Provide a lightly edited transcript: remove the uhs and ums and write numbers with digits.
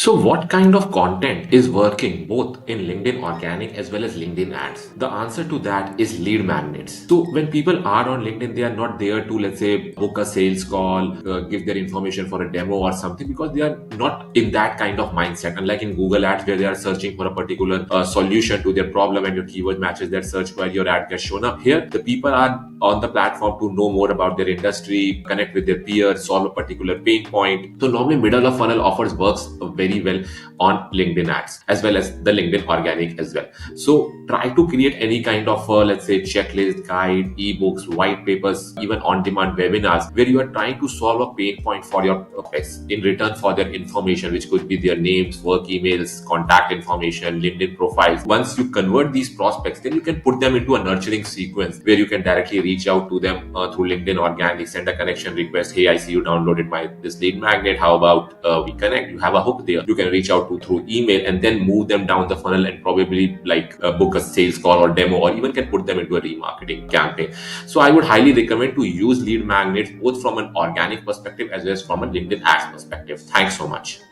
So, what kind of content is working both in LinkedIn organic as well as LinkedIn ads? The answer to that is lead magnets. So, when people are on LinkedIn, they are not there to, let's say, book a sales call, give their information for a demo or something, because they are not in that kind of mindset. Unlike in Google Ads, where they are searching for a particular solution to their problem and your keyword matches that search query, your ad gets shown up. Here, the people are on the platform to know more about their industry, connect with their peers, solve a particular pain point. So normally middle of funnel offers works very well on LinkedIn ads as well as the LinkedIn organic as well. So try to create any kind of let's say checklist, guide, ebooks, white papers, even on-demand webinars where you are trying to solve a pain point for your prospects in return for their information, which could be their names, work emails, contact information, LinkedIn profiles. Once you convert these prospects, then you can put them into a nurturing sequence where you can directly reach out to them through LinkedIn organic, send a connection request. Hey, I see you downloaded my this lead magnet. How about we connect? You have a hook there. You can reach out to through email and then move them down the funnel and probably like book a sales call or demo, or even can put them into a remarketing campaign. So I would highly recommend to use lead magnets both from an organic perspective as well as from a LinkedIn ads perspective. Thanks so much.